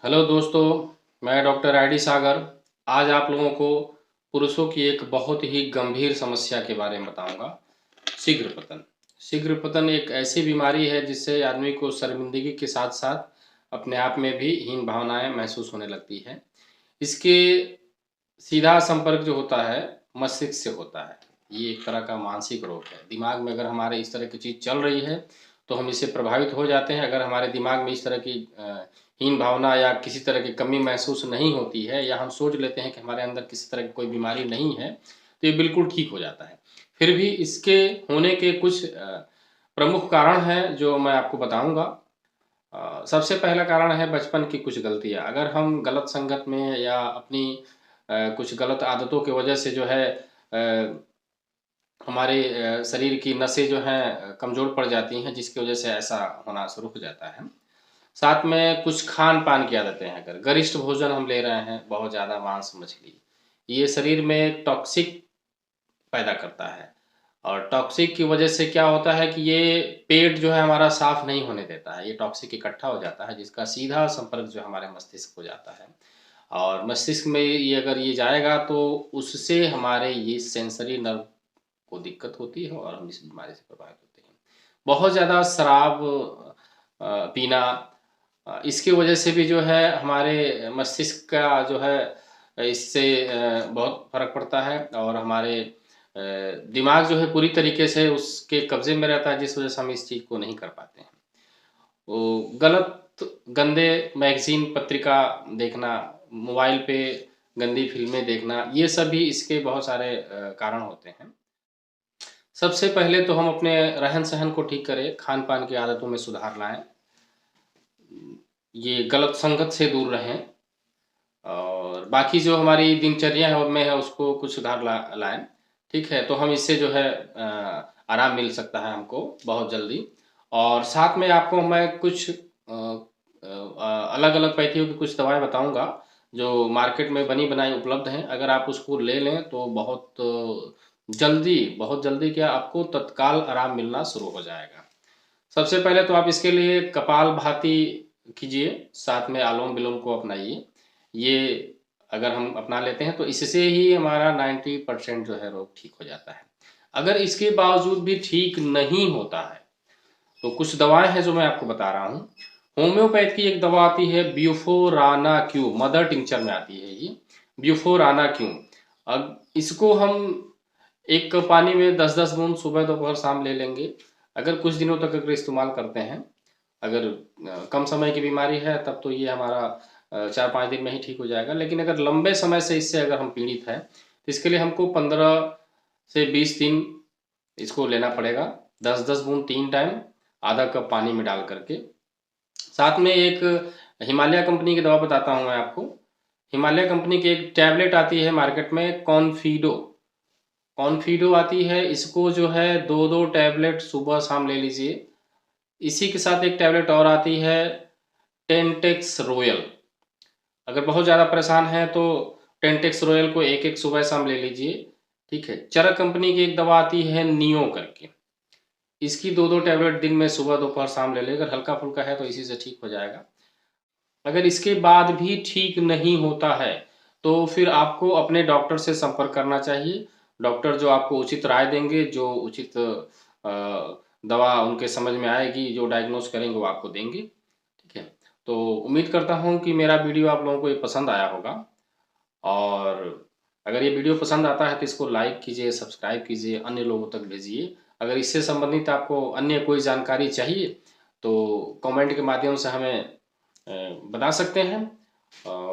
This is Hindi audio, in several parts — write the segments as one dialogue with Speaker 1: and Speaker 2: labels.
Speaker 1: हेलो दोस्तों, मैं डॉक्टर आईडी सागर। आज आप लोगों को पुरुषों की एक बहुत ही गंभीर समस्या के बारे में बताऊंगा। शीघ्र पतन। शीघ्र पतन एक ऐसी बीमारी है जिससे आदमी को शर्मिंदगी के साथ साथ अपने आप में भी हीन भावनाएं महसूस होने लगती है। इसके सीधा संपर्क जो होता है मस्तिष्क से होता है। ये एक तरह का मानसिक रोग है। दिमाग में अगर हमारे इस तरह की चीज़ चल रही है तो हम इससे प्रभावित हो जाते हैं। अगर हमारे दिमाग में इस तरह की हीन भावना या किसी तरह की कमी महसूस नहीं होती है, या हम सोच लेते हैं कि हमारे अंदर किसी तरह की कोई बीमारी नहीं है, तो ये बिल्कुल ठीक हो जाता है। फिर भी इसके होने के कुछ प्रमुख कारण हैं जो मैं आपको बताऊंगा। सबसे पहला कारण है बचपन की कुछ गलतियाँ। अगर हम गलत संगत में या अपनी कुछ गलत आदतों की वजह से जो है हमारे शरीर की नसें जो हैं कमज़ोर पड़ जाती हैं, जिसकी वजह से ऐसा होना शुरू हो जाता है। साथ में कुछ खान-पान की आदतें हैं। अगर गरिष्ठ भोजन हम ले रहे हैं, बहुत ज़्यादा मांस मछली, ये शरीर में टॉक्सिक पैदा करता है। और टॉक्सिक की वजह से क्या होता है कि ये पेट जो है हमारा साफ़ नहीं होने देता है। ये टॉक्सिक इकट्ठा हो जाता है, जिसका सीधा संपर्क जो हमारे मस्तिष्क को जाता है। और मस्तिष्क में ये अगर ये जाएगा तो उससे हमारे ये सेंसरी नर्व को दिक्कत होती है और हम इस बीमारी से प्रभावित होते हैं। बहुत ज़्यादा शराब पीना, इसकी वजह से भी जो है हमारे मस्तिष्क का जो है इससे बहुत फ़र्क पड़ता है। और हमारे दिमाग जो है पूरी तरीके से उसके कब्ज़े में रहता है, जिस वजह से हम इस चीज़ को नहीं कर पाते हैं। वो गलत गंदे मैगज़ीन पत्रिका देखना, मोबाइल पे गंदी फ़िल्में देखना, ये सब भी इसके बहुत सारे कारण होते हैं। सबसे पहले तो हम अपने रहन-सहन को ठीक करें, खान-पान की आदतों में सुधार लाएँ। ये गलत संगत से दूर रहें और बाकी जो हमारी दिनचर्या है में है उसको कुछ सुधार लाएँ, ठीक है? तो हम इससे जो है आराम मिल सकता है हमको बहुत जल्दी। और साथ में आपको मैं कुछ अलग-अलग पैथियों की कुछ दवाएँ बताऊँगा, जो मार्केट में बनी-बनाई उपलब्ध हैं। अगर आप उसको ले लें तो बहुत जल्दी क्या आपको तत्काल आराम मिलना शुरू हो जाएगा। सबसे पहले तो आप इसके लिए कपालभाति कीजिए, साथ में अनुलोम-विलोम को अपनाइए। ये अगर हम अपना लेते हैं तो इससे ही हमारा 90% जो है रोग ठीक हो जाता है। अगर इसके बावजूद भी ठीक नहीं होता है, तो कुछ दवाएँ हैं जो मैं आपको बता रहा हूँ। होम्योपैथ की एक दवा आती है ब्यूफोरानाक्यू, मदर टिंचर में आती है ये, ब्यूफोरानाक्यू। अब इसको हम एक कप पानी में 10-10 बूँद सुबह, दोपहर, शाम ले लेंगे। अगर कुछ दिनों तक अगर इस्तेमाल करते हैं, अगर कम समय की बीमारी है तब तो ये हमारा 4-5 दिन में ही ठीक हो जाएगा। लेकिन अगर लंबे समय से इससे अगर हम पीड़ित हैं, तो इसके लिए हमको 15 से 20 दिन इसको लेना पड़ेगा। 10-10 बूँद 3 टाइम, आधा कप पानी में डाल कर के। साथ में एक हिमालय कंपनी की दवा बताता हूँ मैं आपको। हिमालय कंपनी की एक टैबलेट आती है मार्केट में, कॉन्फिडो। कॉन्फिडो आती है, इसको जो है 2-2 टैबलेट सुबह-शाम ले लीजिए। इसी के साथ एक टैबलेट और आती है टेंटेक्स रॉयल। अगर बहुत ज़्यादा परेशान हैं तो टेंटेक्स रॉयल को 1-1 सुबह-शाम ले लीजिए, ठीक है। चरक कंपनी की एक दवा आती है नियो करके, इसकी 2-2 टैबलेट दिन में सुबह, दोपहर, शाम ले लें। अगर हल्का-फुल्का है तो इसी से ठीक हो जाएगा। अगर इसके बाद भी ठीक नहीं होता है, तो फिर आपको अपने डॉक्टर से संपर्क करना चाहिए। डॉक्टर जो आपको उचित राय देंगे, जो उचित दवा उनके समझ में आएगी, जो डायग्नोज़ करेंगे वो आपको देंगे, ठीक है। तो उम्मीद करता हूँ कि मेरा वीडियो आप लोगों को ये पसंद आया होगा। और अगर ये वीडियो पसंद आता है तो इसको लाइक कीजिए, सब्सक्राइब कीजिए, अन्य लोगों तक भेजिए। अगर इससे संबंधित आपको अन्य कोई जानकारी चाहिए, तो कमेंट के माध्यम से हमें बता सकते हैं।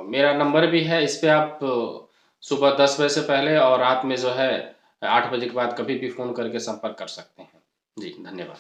Speaker 1: मेरा नंबर भी है, इस पे आप सुबह 10 बजे से पहले और रात में जो है 8 बजे के बाद कभी भी फ़ोन करके संपर्क कर सकते हैं। जी, धन्यवाद।